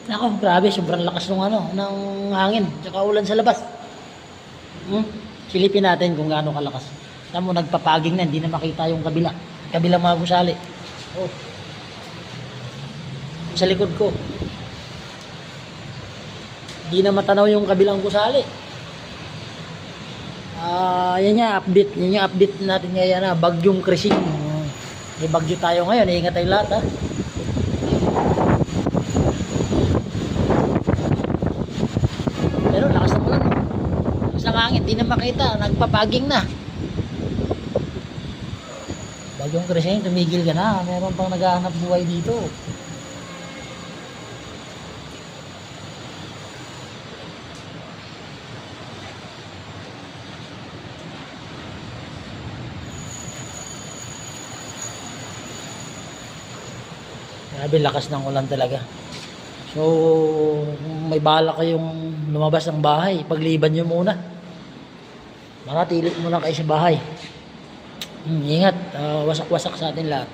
Nako, grabe, sobrang lakas ng hangin, tsaka ulan sa labas. Silipin natin kung gaano kalakas. Tama mo, nagpapaging na, hindi na makita yung kabilang mga gusali. Oh, sa likod ko. Hindi na matanaw yung kabilang gusali. Yan yung update natin ngayon bagyong Krising. May bagyo tayo ngayon, ingat tayo lahat Pero lakas ng ulan. Lakas ng hangin, di na makita, nagpapaging na. Bagyong Krising, tumigil ka na. Meron pang naghahanap buhay dito. Grabe, lakas ng ulan talaga. So, kung may bala kayong lumabas ng bahay, pagliban nyo muna. Manatilit muna kayo sa bahay. Ingat, wasak-wasak sa atin lahat.